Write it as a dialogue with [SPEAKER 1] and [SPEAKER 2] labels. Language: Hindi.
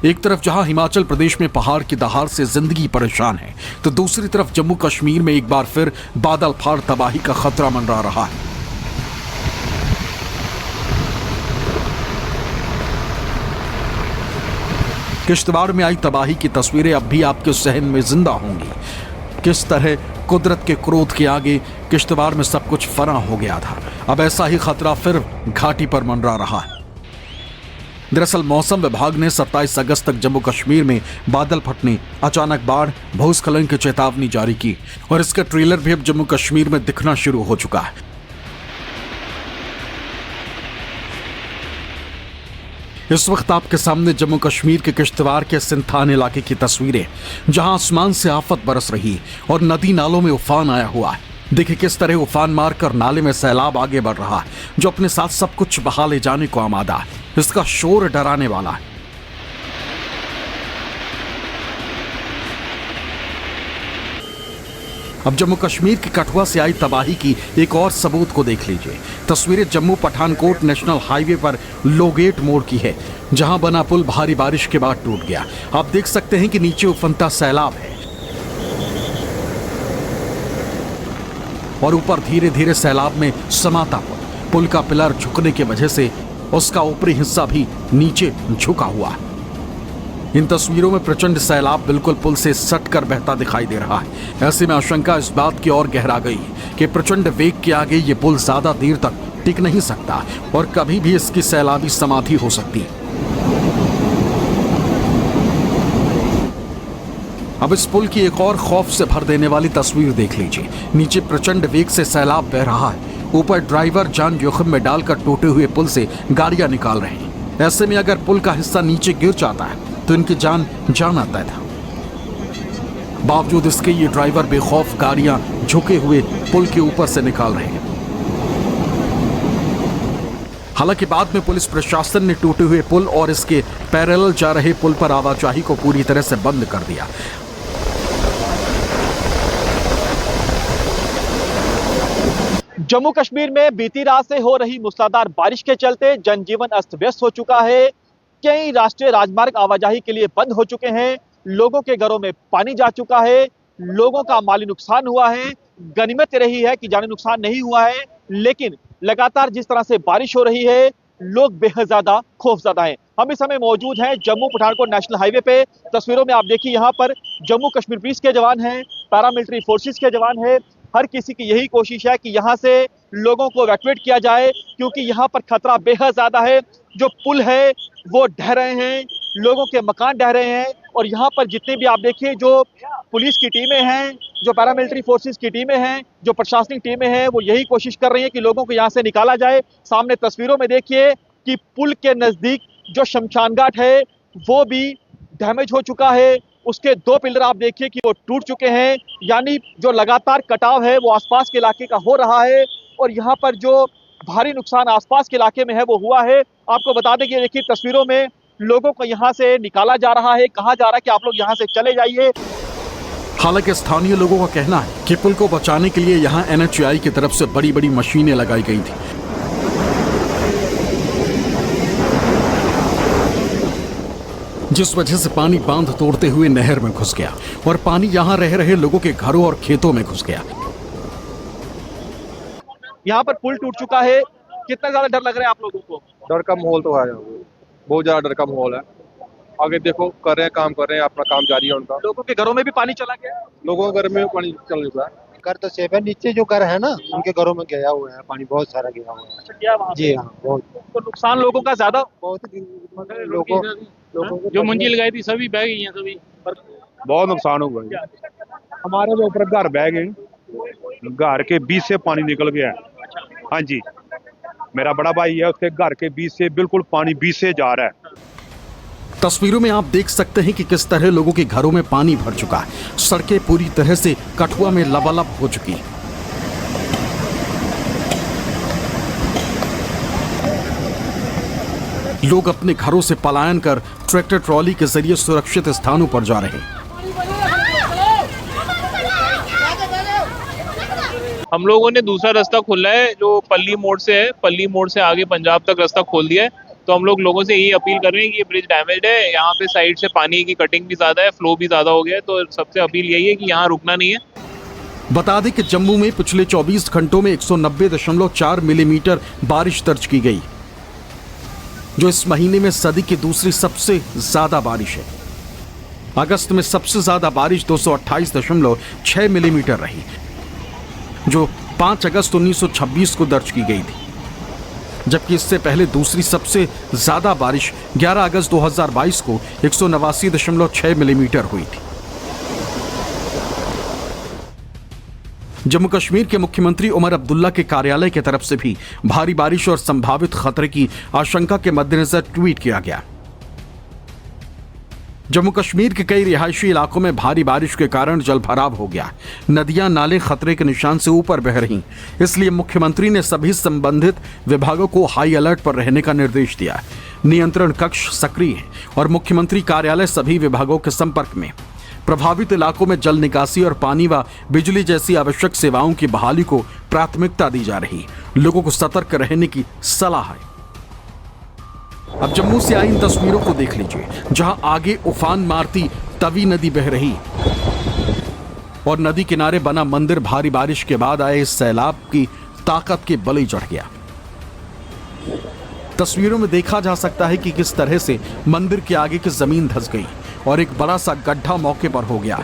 [SPEAKER 1] एक तरफ जहां हिमाचल प्रदेश में पहाड़ की दहाड़ से जिंदगी परेशान है, तो दूसरी तरफ जम्मू कश्मीर में एक बार फिर बादल फाड़ तबाही का खतरा मंडरा रहा है। किश्तवाड़ में आई तबाही की तस्वीरें अब भी आपके जहन में जिंदा होंगी। किस तरह कुदरत के क्रोध के आगे किश्तवाड़ में सब कुछ फना हो गया था, अब ऐसा ही खतरा फिर घाटी पर मंडरा रहा है। दरअसल मौसम विभाग ने 27 अगस्त तक जम्मू कश्मीर में बादल फटने, अचानक बाढ़, भूस्खलन की चेतावनी जारी की और इसका ट्रेलर भी अब जम्मू कश्मीर में दिखना शुरू हो चुका है। इस वक्त आपके सामने जम्मू कश्मीर के किश्तवाड़ के सिंथान इलाके की तस्वीरें, जहां आसमान से आफत बरस रही और नदी नालों में उफान आया हुआ है। देखिए किस तरह उफान मारकर नाले में सैलाब आगे बढ़ रहा है, जो अपने साथ सब कुछ बहा ले जाने को आमादा है। इसका शोर डराने वाला है। अब जम्मू कश्मीर की कठुआ से आई तबाही की एक और सबूत को देख लीजिए। तस्वीरें जम्मू पठानकोट नेशनल हाईवे पर लोगेट मोड़ की है, जहां बना पुल भारी बारिश के बाद टूट गया। आप देख सकते हैं कि नीचे उफनता सैलाब है और ऊपर धीरे धीरे सैलाब में समाता पुल का पिलर झुकने की वजह से उसका ऊपरी हिस्सा भी नीचे झुका हुआ है। इन तस्वीरों में प्रचंड सैलाब बिल्कुल पुल से सटकर बहता दिखाई दे रहा है। ऐसे में आशंका इस बात की ओर गहरा गई कि प्रचंड वेग के आगे ये पुल ज्यादा देर तक टिक नहीं सकता और कभी भी इसकी सैलाबी समाधि हो सकती है। अब इस पुल की एक और खौफ से भर देने वाली तस्वीर देख लीजिए। नीचे प्रचंड वेग से सैलाब बह रहा है, ऊपर ड्राइवर जान जोखिम में डालकर टूटे हुए पुल से गाड़ियां निकाल रहे हैं। ऐसे में अगर पुल का हिस्सा नीचे गिर जाता है तो इनकी जान आता था। बावजूद इसके ये ड्राइवर बेखौफ गाड़ियां झुके हुए पुल के ऊपर से निकाल रहे हैं। हालांकि बाद में पुलिस प्रशासन ने टूटे हुए पुल और इसके पैरेलल जा रहे पुल पर आवाजाही को पूरी तरह से बंद कर दिया।
[SPEAKER 2] जम्मू कश्मीर में बीती रात से हो रही मूसलाधार बारिश के चलते जनजीवन अस्त व्यस्त हो चुका है। कई राष्ट्रीय राजमार्ग आवाजाही के लिए बंद हो चुके हैं। लोगों के घरों में पानी जा चुका है। लोगों का माली नुकसान हुआ है। गनीमत रही है कि जानी नुकसान नहीं हुआ है, लेकिन लगातार जिस तरह से बारिश हो रही है, लोग बेहद ज्यादा खौफजदा हैं। हम इस समय मौजूद हैं जम्मू पठानकोट नेशनल हाईवे पे। तस्वीरों में आप देखिए, यहाँ पर जम्मू कश्मीर पुलिस के जवान हैं, पैरामिलिट्री फोर्सेस के जवान हैं। हर किसी की यही कोशिश है कि यहाँ से लोगों को इवैक्यूएट किया जाए, क्योंकि यहाँ पर खतरा बेहद ज्यादा है। जो पुल है वो ढह रहे हैं, लोगों के मकान ढह रहे हैं और यहाँ पर जितने भी आप देखिए जो पुलिस की टीमें हैं, जो पैरामिलिट्री फोर्सेस की टीमें हैं, जो प्रशासनिक टीमें हैं, वो यही कोशिश कर रही हैं कि लोगों को यहाँ से निकाला जाए। सामने तस्वीरों में देखिए कि पुल के नजदीक जो शमशान घाट है वो भी डैमेज हो चुका है। उसके 2 पिलर आप देखिए कि वो टूट चुके हैं, यानी जो लगातार कटाव है वो आसपास के इलाके का हो रहा है और यहाँ पर जो भारी नुकसान आसपास के इलाके में है वो हुआ है। आपको बता दें कि देखिए तस्वीरों में लोगों को यहाँ से निकाला जा रहा है, कहा जा रहा है कि आप लोग यहाँ से चले जाइए।
[SPEAKER 1] हालांकि स्थानीय लोगों का कहना है कि पुल को बचाने के लिए यहाँ NHAI की तरफ से बड़ी बड़ी मशीनें लगाई गई थी, जिस वजह से पानी बांध तोड़ते हुए नहर में घुस गया और पानी यहाँ रह रहे लोगों के घरों और खेतों में घुस गया।
[SPEAKER 2] यहाँ पर पुल टूट चुका है। कितना ज्यादा डर लग रहा है आप लोगों को?
[SPEAKER 3] डर का माहौल तो है, बहुत ज्यादा डर का माहौल है। आगे देखो, कर रहे हैं, काम कर रहे हैं, अपना काम जारी है उनका।
[SPEAKER 2] लोगों के घरों में भी पानी चला गया?
[SPEAKER 3] लोगों के घर में पानी चल चुका है।
[SPEAKER 4] घर तो सेफ है, नीचे जो घर है ना उनके घरों में गया हुआ है पानी, बहुत सारा गया हुआ है।
[SPEAKER 2] अच्छा, क्या वहाँ
[SPEAKER 4] जी हाँ, बहुत।
[SPEAKER 2] तो नुकसान लोगों का ज्यादा,
[SPEAKER 4] बहुत लोगों
[SPEAKER 5] जो मंजिल लगाई थी सभी बह गई हैं, सभी
[SPEAKER 3] बहुत नुकसान हुआ। हमारे जो ऊपर घर बह गए, घर के बीच से पानी निकल गया। हाँ जी, मेरा बड़ा भाई है, उसके घर के बीच से बिल्कुल पानी बीच से जा रहा है।
[SPEAKER 1] तस्वीरों में आप देख सकते हैं कि किस तरह लोगों के घरों में पानी भर चुका है। सड़कें पूरी तरह से कठुआ में लबालब हो चुकी हैं। लोग अपने घरों से पलायन कर ट्रैक्टर ट्रॉली के जरिए सुरक्षित स्थानों पर जा रहे हैं।
[SPEAKER 5] हम लोगों ने दूसरा रास्ता खोला है जो पल्ली मोड़ से है। पल्ली मोड़ से आगे पंजाब तक रास्ता खोल दिया है। तो हम लोगों से यही अपील कर रहे हैं कि ये ब्रिज डैमेज्ड है, यहाँ पे साइड से पानी की कटिंग भी ज़्यादा है, फ्लो भी ज़्यादा हो गया है, तो सबसे अपील यही है कि यहाँ रुकना नहीं है।
[SPEAKER 1] बता दें कि जम्मू में पिछले 24 घंटों में 190.4 मिलीमीटर बारिश दर्ज की गई, जो इस महीने में सदी की दूसरी सबसे ज्यादा बारिश है। अगस्त में सबसे ज्यादा बारिश 228.6 मिलीमीटर रही, जो 5 अगस्त 1926 को दर्ज की गई थी, जबकि इससे पहले दूसरी सबसे ज्यादा बारिश 11 अगस्त 2022 को 189.6 मिलीमीटर हुई थी। जम्मू कश्मीर के मुख्यमंत्री उमर अब्दुल्ला के कार्यालय की तरफ से भी भारी बारिश और संभावित खतरे की आशंका के मद्देनजर ट्वीट किया गया। जम्मू कश्मीर के कई रिहायशी इलाकों में भारी बारिश के कारण जलभराव हो गया, नदियां नाले खतरे के निशान से ऊपर बह रहीं, इसलिए मुख्यमंत्री ने सभी संबंधित विभागों को हाई अलर्ट पर रहने का निर्देश दिया। नियंत्रण कक्ष सक्रिय है और मुख्यमंत्री कार्यालय सभी विभागों के संपर्क में। प्रभावित इलाकों में जल निकासी और पानी व बिजली जैसी आवश्यक सेवाओं की बहाली को प्राथमिकता दी जा रही। लोगों को सतर्क रहने की सलाह है। अब जम्मू से आई इन तस्वीरों को देख लीजिए, जहां आगे उफान मारती तवी नदी बह रही और नदी किनारे बना मंदिर भारी बारिश के बाद आए इस सैलाब की ताकत के बल चढ़ गया। तस्वीरों में देखा जा सकता है कि किस तरह से मंदिर के आगे की जमीन धंस गई और एक बड़ा सा गड्ढा मौके पर हो गया।